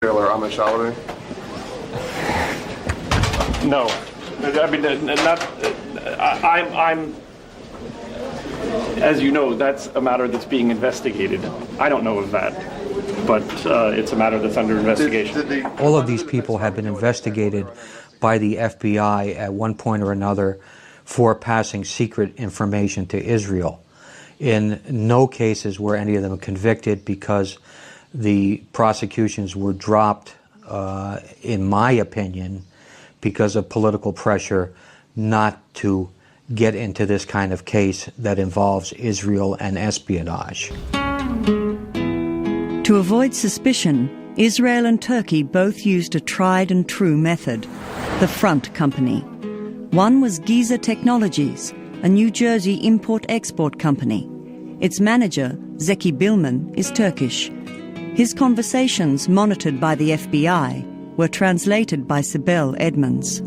Or Amish holiday? No. I mean, I'm, as you know, that's a matter that's being investigated. I don't know of that, but it's a matter that's under investigation. All of these people have been investigated by the FBI at one point or another for passing secret information to Israel. In no cases were any of them convicted because the prosecutions were dropped, in my opinion, because of political pressure not to get into this kind of case that involves Israel and espionage. To avoid suspicion, Israel and Turkey both used a tried and true method, the front company. One was Giza Technologies, a New Jersey import-export company. Its manager, Zeki Bilman, is Turkish. His conversations, monitored by the FBI, were translated by Sibel Edmonds.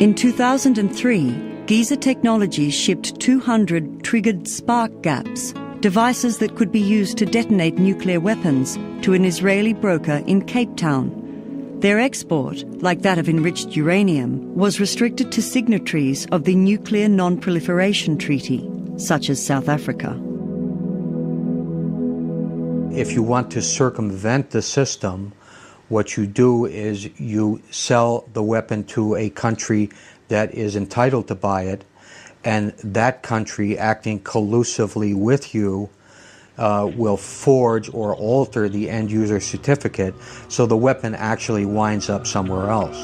In 2003, Giza Technologies shipped 200 triggered spark gaps, devices that could be used to detonate nuclear weapons, to an Israeli broker in Cape Town. Their export, like that of enriched uranium, was restricted to signatories of the Nuclear Non-Proliferation Treaty, such as South Africa. If you want to circumvent the system, what you do is you sell the weapon to a country that is entitled to buy it, and that country, acting collusively with you, will forge or alter the end-user certificate so the weapon actually winds up somewhere else.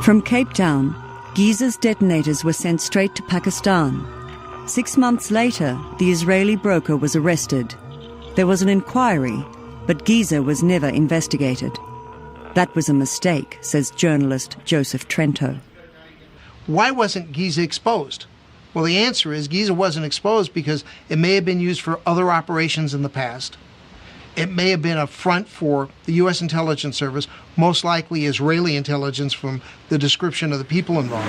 From Cape Town, Giza's detonators were sent straight to Pakistan. 6 months later, the Israeli broker was arrested. There was an inquiry, but Giza was never investigated. That was a mistake, says journalist Joseph Trento. Why wasn't Giza exposed? Well, the answer is Giza wasn't exposed because it may have been used for other operations in the past. It may have been a front for the U.S. intelligence service, most likely Israeli intelligence from the description of the people involved.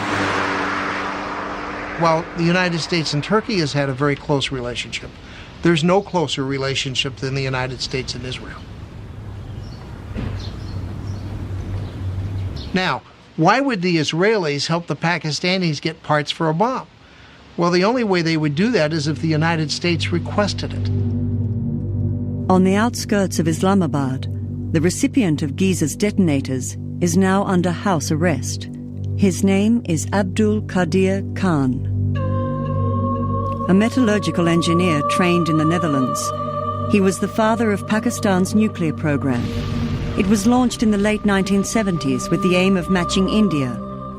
While the United States and Turkey has had a very close relationship, there's no closer relationship than the United States and Israel. Now, why would the Israelis help the Pakistanis get parts for a bomb? Well, the only way they would do that is if the United States requested it. On the outskirts of Islamabad, the recipient of Giza's detonators is now under house arrest. His name is Abdul Qadir Khan. A metallurgical engineer trained in the Netherlands, he was the father of Pakistan's nuclear program. It was launched in the late 1970s with the aim of matching India,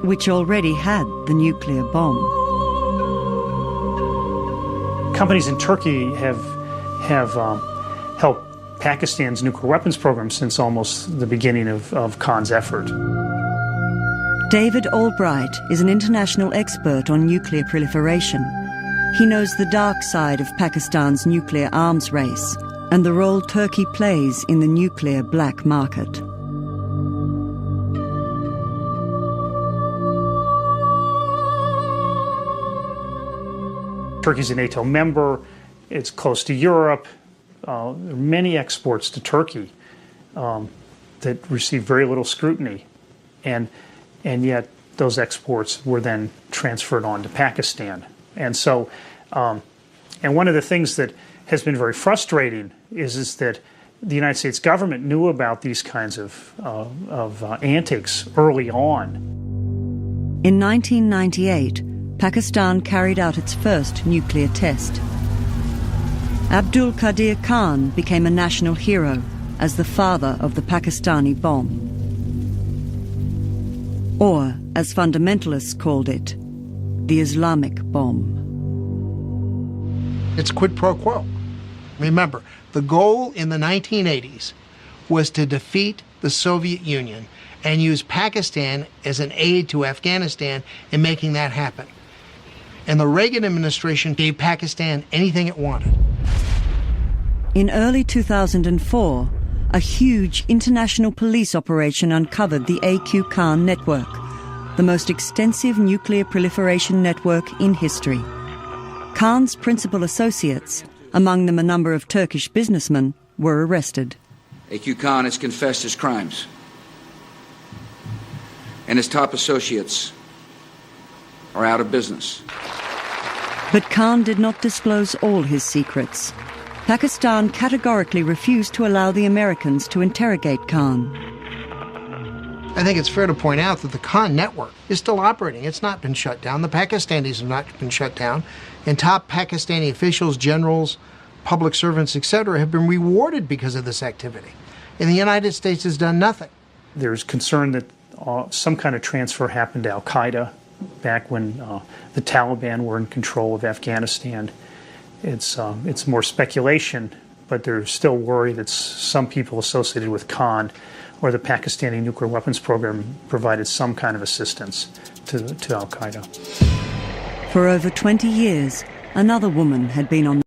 which already had the nuclear bomb. Companies in Turkey have helped Pakistan's nuclear weapons program since almost the beginning of Khan's effort. David Albright is an international expert on nuclear proliferation. He knows the dark side of Pakistan's nuclear arms race and the role Turkey plays in the nuclear black market. Turkey's a NATO member, it's close to Europe. There are many exports to Turkey that receive very little scrutiny, and yet those exports were then transferred on to Pakistan. And so, and one of the things that has been very frustrating is that the United States government knew about these kinds of antics early on. In 1998, Pakistan carried out its first nuclear test. Abdul Qadir Khan became a national hero as the father of the Pakistani bomb. Or, as fundamentalists called it, the Islamic bomb. It's quid pro quo. Remember, the goal in the 1980s was to defeat the Soviet Union and use Pakistan as an aid to Afghanistan in making that happen. And the Reagan administration gave Pakistan anything it wanted. In early 2004, a huge international police operation uncovered the AQ Khan network, the most extensive nuclear proliferation network in history. Khan's principal associates, among them a number of Turkish businessmen, were arrested. AQ Khan has confessed his crimes, and his top associates are out of business. But Khan did not disclose all his secrets. Pakistan categorically refused to allow the Americans to interrogate Khan. I think it's fair to point out that the Khan network is still operating. It's not been shut down. The Pakistanis have not been shut down. And top Pakistani officials, generals, public servants, etc., have been rewarded because of this activity. And the United States has done nothing. There's Concern that some kind of transfer happened to al-Qaeda back when the Taliban were in control of Afghanistan. It's more speculation, but there's still worry that some people associated with Khan or the Pakistani nuclear weapons program provided some kind of assistance to al-Qaeda. For over 20 years, another woman had been on